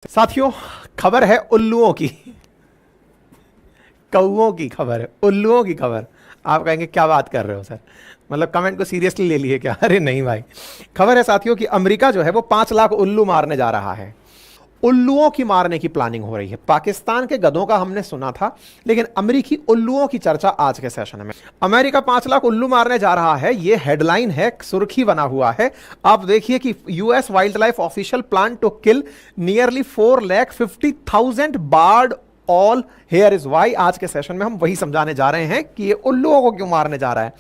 साथियों, खबर है उल्लुओं की। कौओं की खबर है, उल्लुओं की खबर। आप कहेंगे क्या बात कर रहे हो सर, मतलब कमेंट को सीरियसली ले लिए क्या? अरे नहीं भाई, खबर है साथियों कि अमेरिका जो है वो 5 लाख उल्लू मारने जा रहा है। उल्लुओं की मारने की प्लानिंग हो रही है। पाकिस्तान के गधों का हमने सुना था, लेकिन अमेरिकी उल्लुओं की चर्चा आज के सेशन में। अमेरिका 5 लाख उल्लू मारने जा रहा है, यह हेडलाइन है, सुर्खी बना हुआ है। आप देखिए कि US wildlife official plan to kill nearly 4,50,000 bird all here is why. आज के सेशन में हम वही समझाने जा रहे हैं कि ये उल्लुओं को क्यों मारने जा रहा है।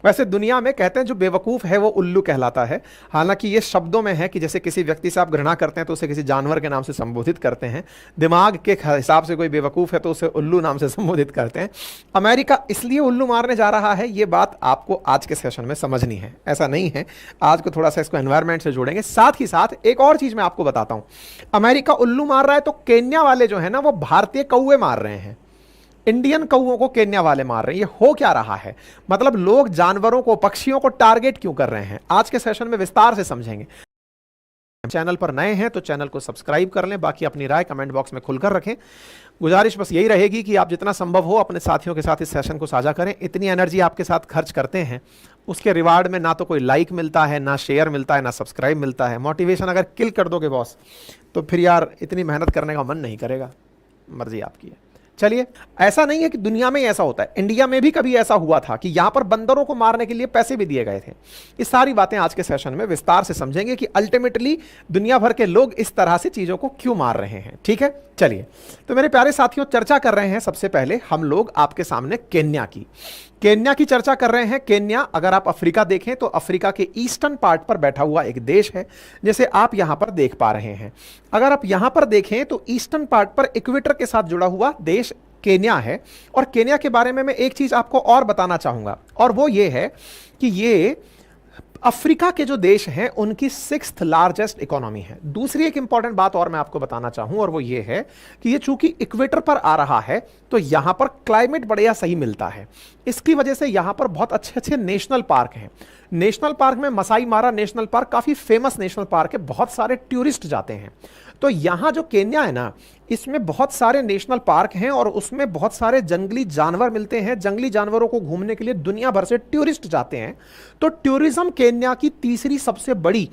वैसे दुनिया में कहते हैं जो बेवकूफ है वो उल्लू कहलाता है। हालांकि ये शब्दों में है कि जैसे किसी व्यक्ति से आप घृणा करते हैं तो उसे किसी जानवर के नाम से संबोधित करते हैं, दिमाग के हिसाब से कोई बेवकूफ है तो उसे उल्लू नाम से संबोधित करते हैं। अमेरिका इसलिए उल्लू मारने जा रहा है, ये बात आपको आज के सेशन में समझनी है। ऐसा नहीं है, आज को थोड़ा सा इसको एनवायरमेंट से जोड़ेंगे। साथ ही साथ एक और चीज मैं आपको बताता हूं, अमेरिका उल्लू मार रहा है तो केन्या वाले जो है ना वो भारतीय कौवे मार रहे हैं। इंडियन कौओं को केन्या वाले मार रहे हैं। ये हो क्या रहा है, मतलब लोग जानवरों को, पक्षियों को टारगेट क्यों कर रहे हैं, आज के सेशन में विस्तार से समझेंगे। चैनल पर नए हैं तो चैनल को सब्सक्राइब कर लें, बाकी अपनी राय कमेंट बॉक्स में खुलकर रखें। गुजारिश बस यही रहेगी कि आप जितना संभव हो अपने साथियों के साथ इस सेशन को साझा करें। इतनी एनर्जी आपके साथ खर्च करते हैं, उसके रिवार्ड में ना तो कोई लाइक मिलता है, ना शेयर मिलता है, ना सब्सक्राइब मिलता है। मोटिवेशन अगर किल कर दोगे बॉस, तो फिर यार इतनी मेहनत करने का मन नहीं करेगा। मर्जी आपकी है। चलिए, ऐसा नहीं है कि दुनिया में ऐसा होता है, इंडिया में भी कभी ऐसा हुआ था कि यहां पर बंदरों को मारने के लिए पैसे भी दिए गए थे। ये सारी बातें आज के सेशन में विस्तार से समझेंगे कि अल्टीमेटली दुनिया भर के लोग इस तरह से चीजों को क्यों मार रहे हैं। ठीक है, चलिए तो मेरे प्यारे साथियों, चर्चा कर रहे हैं सबसे पहले हम लोग आपके सामने केन्या की चर्चा कर रहे हैं। केन्या, अगर आप अफ्रीका देखें तो अफ्रीका के ईस्टर्न पार्ट पर बैठा हुआ एक देश है, जैसे आप यहां पर देख पा रहे हैं। अगर आप यहां पर देखें तो ईस्टर्न पार्ट पर इक्वेटर के साथ जुड़ा हुआ देश केन्या है। और केन्या के बारे में मैं एक चीज आपको और बताना चाहूंगा, और वो ये है कि ये अफ्रीका के जो देश हैं उनकी 6th लार्जेस्ट इकोनॉमी है। दूसरी एक इंपॉर्टेंट बात और मैं आपको बताना चाहूं, और वो ये है कि ये चूंकि इक्वेटर पर आ रहा है तो यहां पर क्लाइमेट बढ़िया सही मिलता है। इसकी वजह से यहां पर बहुत अच्छे अच्छे नेशनल पार्क हैं। नेशनल पार्क में मसाई मारा नेशनल पार्क काफी फेमस नेशनल पार्क है, बहुत सारे टूरिस्ट जाते हैं। तो यहां जो केन्या है ना, इसमें बहुत सारे नेशनल पार्क हैं और उसमें बहुत सारे जंगली जानवर मिलते हैं। जंगली जानवरों को घूमने के लिए दुनिया भर से टूरिस्ट जाते हैं। तो टूरिज्म केन्या की तीसरी सबसे बड़ी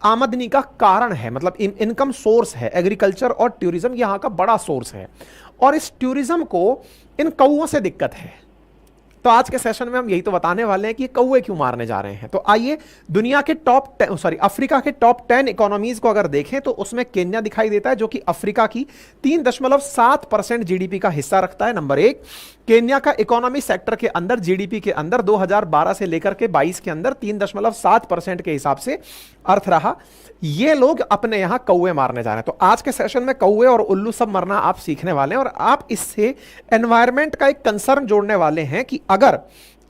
आमदनी का कारण है, मतलब इनकम सोर्स है। एग्रीकल्चर और टूरिज्म यहां का बड़ा सोर्स है, और इस टूरिज्म को इन कौओं से दिक्कत है। तो आज के सेशन में हम यही तो बताने वाले हैं कि कौवे क्यों मारने जा रहे हैं। तो आइए दुनिया के अफ्रीका के टॉप 10 इकोनॉमीज को अगर देखें तो उसमें केन्या दिखाई देता है, जो कि अफ्रीका की 3.7% जीडीपी का हिस्सा रखता है। नंबर 1 केन्या का इकोनॉमी सेक्टर के अंदर, जीडीपी के अंदर 2012 से लेकर के 22 के अंदर 3.7% के हिसाब से अर्थ रहा। ये लोग अपने यहां कौवे मारने जा रहे हैं। तो आज के सेशन में कौवे और उल्लू सब मरना आप सीखने वाले हैं, और आप इससे एनवायरनमेंट का एक कंसर्न जोड़ने वाले हैं कि अगर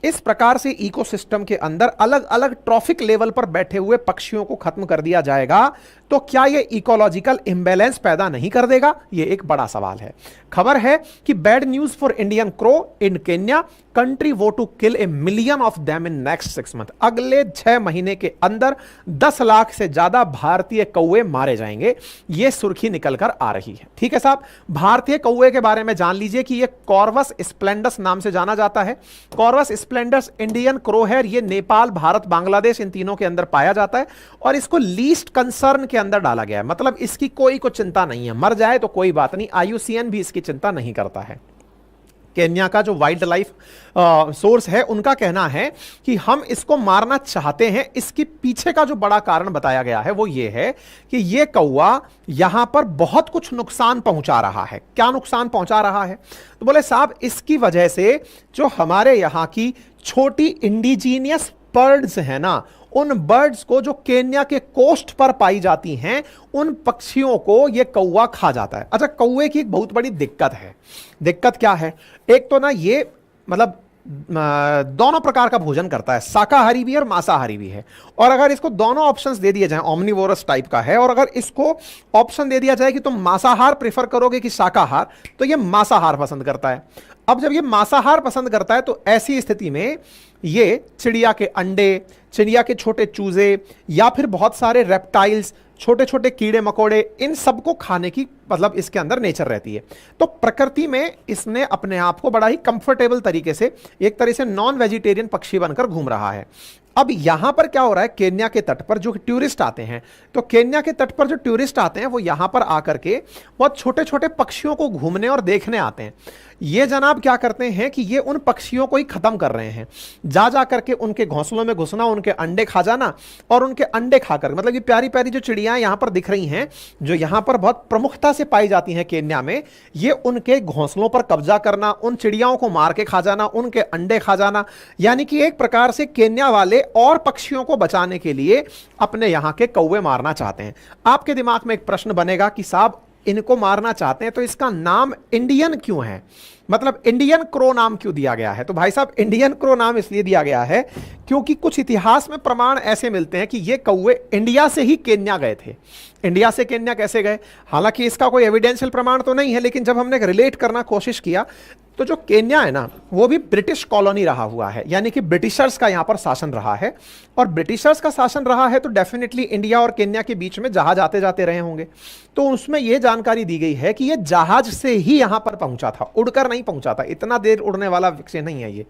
इस प्रकार से इकोसिस्टम के अंदर अलग अलग ट्रॉफिक लेवल पर बैठे हुए पक्षियों को खत्म कर दिया जाएगा तो क्या यह इकोलॉजिकल इंबैलेंस पैदा नहीं कर देगा? यह एक बड़ा सवाल है। खबर है कि bad news for Indian crow in Kenya, country vow to kill a million of them in next 6 month. अगले 6 महीने के अंदर 10 लाख से ज्यादा भारतीय कौवे मारे जाएंगे, यह सुर्खी निकलकर आ रही है। ठीक है साहब, भारतीय कौवे के बारे में जान लीजिए कि यह कॉर्वस स्प्लेंडस नाम से जाना जाता है। कॉर्वस स्प्लेंडस इंडियन क्रो है, यह नेपाल, भारत, बांग्लादेश इन तीनों के अंदर पाया जाता है, और इसको लीस्ट कंसर्न के अंदर डाला गया है। मतलब इसकी कोई को चिंता नहीं है, मर जाए तो कोई बात नहीं, IUCN भी इसकी चिंता नहीं करता है। केन्या का जो वाइल्ड लाइफ सोर्स है उनका कहना है कि हम इसको मारना चाहते हैं। इसके पीछे का जो बड़ा कारण बताया गया है वो ये है कि ये कौवा यहां पर बहुत कुछ नुकसान पहुंचा रहा है। क्या नुकसान पहुंचा रहा है? तो बोले साहब, इसकी वजह से जो हमारे यहां की छोटी इंडिजीनियस बर्ड्स है ना, उन बर्ड्स को जो केन्या के कोस्ट पर पाई जाती हैं, उन पक्षियों को यह कौवा खा जाता है। अच्छा, कौवे की एक बहुत बड़ी दिक्कत है। दिक्कत क्या है? एक तो ना ये मतलब दोनों प्रकार का भोजन करता है, शाकाहारी भी और मांसाहारी भी है। और अगर इसको दोनों ऑप्शंस दे दिए जाएं, ओमनिवोरस टाइप का है, और अगर इसको ऑप्शन दे दिया जाए कि तुम मांसाहार प्रेफर करोगे कि शाकाहार, तो ये मांसाहार पसंद करता है। अब जब ये मांसाहार पसंद करता है तो ऐसी स्थिति में ये चिड़िया के अंडे, चिड़िया के छोटे चूजे या फिर बहुत सारे रेप्टाइल्स, छोटे छोटे कीड़े मकोड़े, इन सबको खाने की मतलब इसके अंदर नेचर रहती है। तो प्रकृति में इसने अपने आप को बड़ा ही कंफर्टेबल तरीके से एक तरह से नॉन वेजिटेरियन पक्षी बनकर घूम रहा है। अब यहां पर क्या हो रहा है, केन्या के तट पर जो टूरिस्ट आते हैं, तो केन्या के तट पर जो टूरिस्ट आते हैं वो यहां पर आकर के बहुत छोटे छोटे पक्षियों को घूमने और देखने आते हैं। ये जनाब क्या करते हैं कि ये उन पक्षियों को ही खत्म कर रहे हैं, जा करके उनके घोंसलों में घुसना, उनके अंडे खा जाना, और उनके अंडे खाकर मतलब ये प्यारी प्यारी जो चिड़ियां यहां पर दिख रही हैं, जो यहां पर बहुत प्रमुखता से पाई जाती हैं केन्या में, ये उनके घोंसलों पर कब्जा करना, उन चिड़ियाओं को मार के खा जाना, उनके अंडे खा जाना, यानी कि एक प्रकार से केन्या वाले और पक्षियों को बचाने के लिए अपने यहां के कौवे मारना चाहते हैं। आपके दिमाग में एक प्रश्न बनेगा कि साहब इनको मारना चाहते हैं तो इसका नाम इंडियन क्यों है, मतलब इंडियन क्रो नाम क्यों दिया गया है? तो भाई साहब इंडियन क्रो नाम इसलिए दिया गया है क्योंकि कुछ इतिहास में प्रमाण ऐसे मिलते हैं कि ये कौवे इंडिया से ही केन्या गए थे। इंडिया से केन्या कैसे गए, हालांकि इसका कोई एविडेंशियल प्रमाण तो नहीं है, लेकिन जब हमने रिलेट करना कोशिश किया तो जो केन्या है ना वो भी ब्रिटिश कॉलोनी रहा हुआ है, यानी कि ब्रिटिशर्स का यहां पर शासन रहा है, और ब्रिटिशर्स का शासन रहा है तो डेफिनेटली इंडिया और केन्या के बीच में जहाज आते जाते रहे होंगे। तो उसमें यह जानकारी दी गई है कि यह जहाज से ही यहां पर पहुंचा था, उड़कर नहीं पहुंचा था, इतना देर उड़ने वाला विषय नहीं है ये।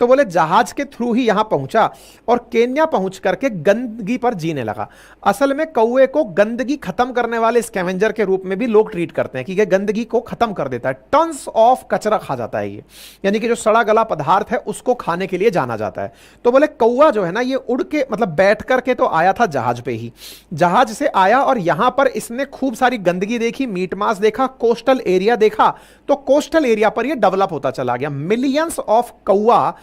तो बोले जहाज के थ्रू ही यहां पहुंचा और केन्या पहुंच करके गंदगी पर जीने लगा। असल में कौवे को गंदगी खत्म करने वाले स्कैवेंजर के रूप में भी लोग ट्रीट करते हैं कि यह गंदगी को खत्म कर देता है, टन्स ऑफ कचरा खा जाता है ये, यानी कि जो सड़ा गला पदार्थ है उसको खाने के लिए जाना जाता है। तो बोले कौवा जो है ना ये उड़ के मतलब बैठ करके तो आया था जहाज पे ही, जहाज से आया और यहां पर इसने खूब सारी गंदगी देखी, मीट मांस देखा, कोस्टल एरिया देखा, तो कोस्टल एरिया पर ये डेवलप होता चला गया। मिलियंस ऑफ कौवा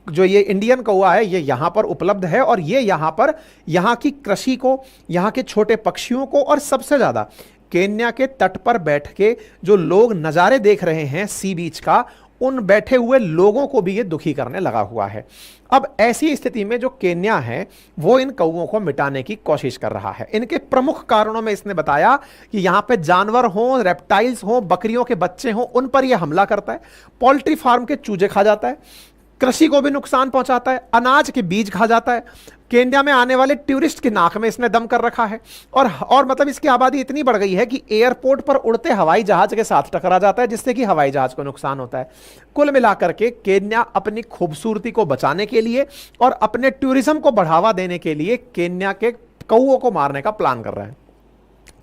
जो ये इंडियन कौवा है ये यहां पर उपलब्ध है, और ये यहां पर यहां की कृषि को, यहां के छोटे पक्षियों को, और सबसे ज्यादा केन्या के तट पर बैठ के जो लोग नजारे देख रहे हैं सी बीच का, उन बैठे हुए लोगों को भी ये दुखी करने लगा हुआ है। अब ऐसी स्थिति में जो केन्या है वो इन कौवों को मिटाने की कोशिश कर रहा है। इनके प्रमुख कारणों में इसने बताया कि यहां पे जानवर हों, रेप्टाइल्स हों, बकरियों के बच्चे हों, उन पर यह हमला करता है, पोल्ट्री फार्म के चूजे खा जाता है, कृषि को भी नुकसान पहुंचाता है, अनाज के बीज खा जाता है, केन्या में आने वाले टूरिस्ट की नाक में इसने दम कर रखा है, और मतलब इसकी आबादी इतनी बढ़ गई है कि एयरपोर्ट पर उड़ते हवाई जहाज के साथ टकरा जाता है, जिससे कि हवाई जहाज को नुकसान होता है। कुल मिलाकर के केन्या अपनी खूबसूरती को बचाने के लिए और अपने टूरिज्म को बढ़ावा देने के लिए केन्या के कौवों को मारने का प्लान कर रहा है।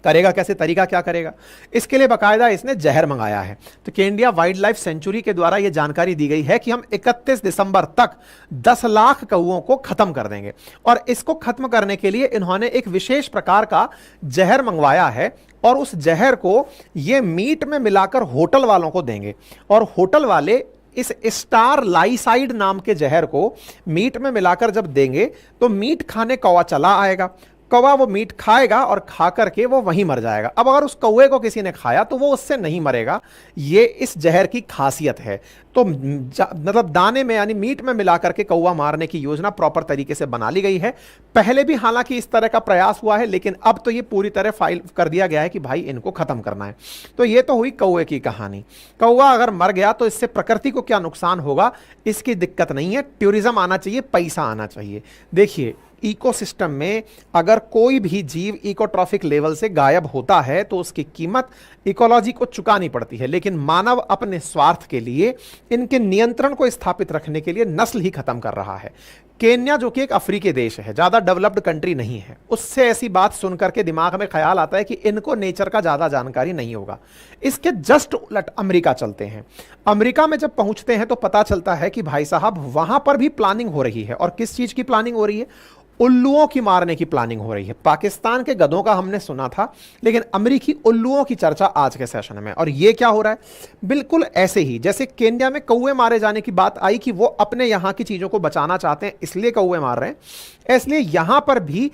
करेगा कैसे, तरीका क्या करेगा, इसके लिए बाकायदा इसने जहर मंगाया है। तो केन्या वाइल्ड लाइफ सेंचुरी के द्वारा यह जानकारी दी गई है कि हम 31 दिसंबर तक 10 लाख कौवों को खत्म कर देंगे, और इसको खत्म करने के लिए इन्होंने एक विशेष प्रकार का जहर मंगवाया है, और उस जहर को ये मीट में मिलाकर होटल वालों को देंगे, और होटल वाले इस स्टार लाइसाइड नाम के जहर को मीट में मिलाकर जब देंगे तो मीट खाने कौवा चला आएगा, कौवा वो मीट खाएगा और खा करके वो वहीं मर जाएगा। अब अगर उस कौवे को किसी ने खाया तो वो उससे नहीं मरेगा, ये इस जहर की खासियत है। तो मतलब दाने में यानी मीट में मिलाकर के कौवा मारने की योजना प्रॉपर तरीके से बना ली गई है। पहले भी हालांकि इस तरह का प्रयास हुआ है, लेकिन अब तो ये पूरी तरह फाइल कर दिया गया है कि भाई इनको खत्म करना है। तो ये तो हुई कौवे की कहानी। कौवा अगर मर गया तो इससे प्रकृति को क्या नुकसान होगा इसकी दिक्कत नहीं है, टूरिज्म आना चाहिए, पैसा आना चाहिए। देखिए इकोसिस्टम में अगर कोई भी जीव इकोट्रॉफिक लेवल से गायब होता है तो उसकी कीमत इकोलॉजी को चुकानी पड़ती है, लेकिन मानव अपने स्वार्थ के लिए इनके नियंत्रण को स्थापित रखने के लिए नस्ल ही खत्म कर रहा है। केन्या जो कि एक अफ्रीकी देश है, ज्यादा डेवलप्ड कंट्री नहीं है, उससे ऐसी बात सुनकर के दिमाग में ख्याल आता है कि इनको नेचर का ज्यादा जानकारी नहीं होगा। इसके जस्ट उलट अमेरिका चलते हैं। अमेरिका में जब पहुंचते हैं तो पता चलता है कि भाई साहब वहां पर भी प्लानिंग हो रही है, और किस चीज की प्लानिंग हो रही है, उल्लुओं की मारने की प्लानिंग हो रही है। पाकिस्तान के गधों का हमने सुना था, लेकिन अमेरिकी उल्लुओं की चर्चा आज के सेशन में। और ये क्या हो रहा है, बिल्कुल ऐसे ही जैसे केन्या में कौवे मारे जाने की बात आई कि वो अपने यहां की चीजों को बचाना चाहते हैं इसलिए कौवे मार रहे हैं, इसलिए यहां पर भी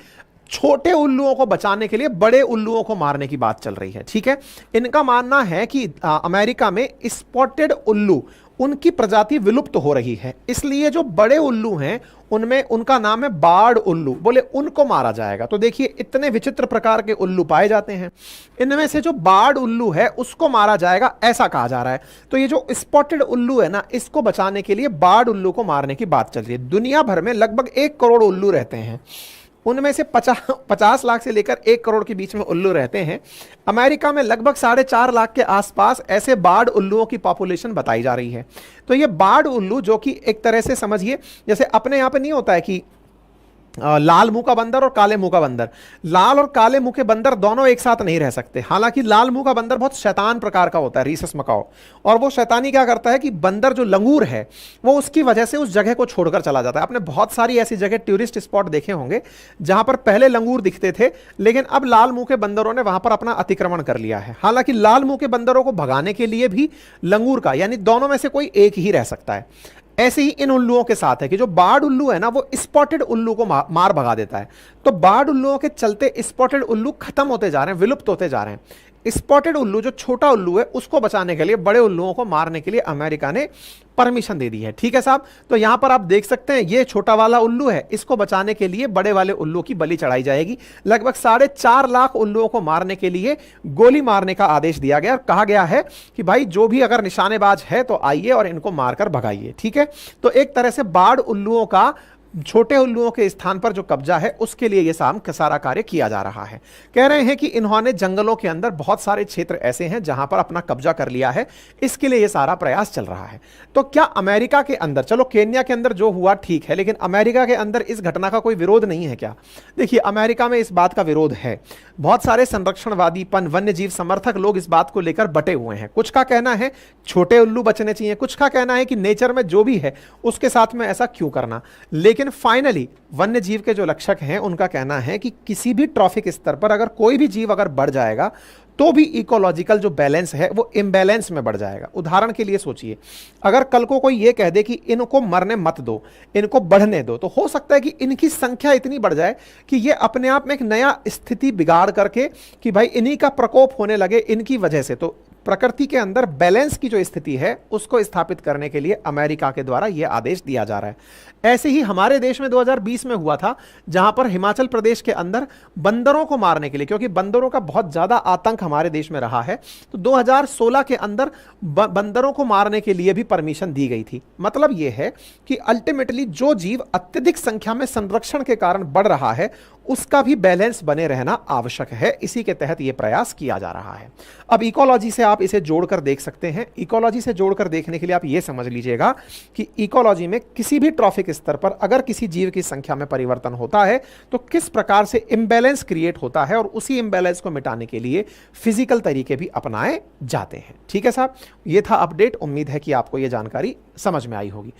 छोटे उल्लुओं को बचाने के लिए बड़े उल्लुओं को मारने की बात चल रही है। ठीक है, इनका मानना है कि अमेरिका में स्पॉटेड उल्लू उनकी प्रजाति विलुप्त हो रही है, इसलिए जो बड़े उल्लू हैं उनमें उनका नाम है बाड़ उल्लू, बोले उनको मारा जाएगा। तो देखिए इतने विचित्र प्रकार के उल्लू पाए जाते हैं, इनमें से जो बाड़ उल्लू है उसको मारा जाएगा, ऐसा कहा जा रहा है। तो ये जो स्पॉटेड उल्लू है ना, इसको बचाने के लिए बाड़ उल्लू को मारने की बात चल रही है। दुनिया भर में लगभग 1 करोड़ उल्लू रहते हैं, उनमें से 50 लाख से लेकर 1 करोड़ के बीच में उल्लू रहते हैं। अमेरिका में लगभग 4.5 लाख के आसपास ऐसे बाड़ उल्लुओं की पॉपुलेशन बताई जा रही है। तो ये बाड़ उल्लू जो कि एक तरह से समझिए जैसे अपने यहाँ पे नहीं होता है कि लाल मुंह का बंदर और काले मुंह का बंदर, लाल और काले मुंह के बंदर दोनों एक साथ नहीं रह सकते। हालांकि लाल मुंह का बंदर बहुत शैतान प्रकार का होता है, रीसस मकाओ, और वो शैतानी क्या करता है कि बंदर जो लंगूर है वो उसकी वजह से उस जगह को छोड़कर चला जाता है। आपने बहुत सारी ऐसी जगह टूरिस्ट स्पॉट देखे होंगे जहां पर पहले लंगूर दिखते थे, लेकिन अब लाल मुंह के बंदरों ने वहां पर अपना अतिक्रमण कर लिया है। हालांकि लाल मुंह के बंदरों को भगाने के लिए भी लंगूर का यानी दोनों में से कोई एक ही रह सकता है। ऐसे ही इन उल्लुओं के साथ है कि जो बाड़ उल्लू है ना वो स्पॉटेड उल्लू को मार भगा देता है। तो बाड़ उल्लुओं के चलते स्पॉटेड उल्लू खत्म होते जा रहे हैं, विलुप्त होते जा रहे हैं। स्पॉटेड उल्लू जो छोटा उल्लू है उसको बचाने के लिए, बड़े उल्लुओं को मारने के लिए अमेरिका ने परमिशन दे दी है। ठीक है साहब, तो यहां पर आप देख सकते हैं ये छोटा वाला उल्लू है, इसको बचाने के लिए बड़े वाले उल्लू की बलि चढ़ाई जाएगी। लगभग 4.5 लाख उल्लुओं को मारने के लिए गोली मारने का आदेश दिया गया और कहा गया है कि भाई जो भी अगर निशानेबाज है तो आइए और इनको मारकर भगाइए। ठीक है, तो एक तरह से बाड़ उल्लुओं का छोटे उल्लुओं के स्थान पर जो कब्जा है उसके लिए यह सारा कार्य किया जा रहा है। कह रहे हैं कि इन्होंने जंगलों के अंदर बहुत सारे क्षेत्र ऐसे हैं जहां पर अपना कब्जा कर लिया है, इसके लिए यह सारा प्रयास चल रहा है। तो क्या अमेरिका के अंदर, चलो केन्या के अंदर जो हुआ ठीक है, लेकिन अमेरिका के अंदर इस घटना का कोई विरोध नहीं है क्या? देखिए अमेरिका में इस बात का विरोध है, बहुत सारे संरक्षणवादी वन्य जीव समर्थक लोग इस बात को लेकर बटे हुए हैं। कुछ का कहना है छोटे उल्लू बचने चाहिए, कुछ का कहना है कि नेचर में जो भी है उसके साथ में ऐसा क्यों करना। लेकिन फाइनली वन्य जीव के जो रक्षक हैं उनका कहना है कि किसी भी ट्रॉफिक स्तर पर अगर कोई भी जीव अगर बढ़ जाएगा तो भी इकोलॉजिकल जो बैलेंस है वो इम्बैलेंस में बढ़ जाएगा। उदाहरण के लिए सोचिए, अगर कल को कोई ये कह दे कि इनको मरने मत दो, इनको बढ़ने दो, तो हो सकता है कि इनकी संख्या इतनी बढ़ जाए कि ये अपने आप में एक नया स्थिति बिगाड़ करके कि भाई इन्हीं का प्रकोप होने लगे इनकी वजह से। तो प्रकृति के अंदर बैलेंस की जो स्थिति है उसको स्थापित करने के लिए अमेरिका के द्वारा यह आदेश दिया जा रहा है। ऐसे ही हमारे देश में 2020 में हुआ था, जहां पर हिमाचल प्रदेश के अंदर बंदरों को मारने के लिए, क्योंकि बंदरों का बहुत ज्यादा आतंक हमारे देश में रहा है, तो 2016 के अंदर बंदरों को मारने के लिए भी परमिशन दी गई थी। मतलब यह है कि अल्टीमेटली जो जीव अत्यधिक संख्या में संरक्षण के कारण बढ़ रहा है उसका भी बैलेंस बने रहना आवश्यक है। इसी के तहत यह प्रयास किया जा रहा है। अब इकोलॉजी से आप इसे जोड़कर देख सकते हैं। इकोलॉजी से जोड़कर देखने के लिए आप यह समझ लीजिएगा कि इकोलॉजी में किसी भी ट्रॉफिक स्तर पर अगर किसी जीव की संख्या में परिवर्तन होता है तो किस प्रकार से इंबैलेंस क्रिएट होता है, और उसी इंबैलेंस को मिटाने के लिए फिजिकल तरीके भी अपनाए जाते हैं। ठीक है साहब, यह था अपडेट। उम्मीद है कि आपको यह जानकारी समझ में आई होगी।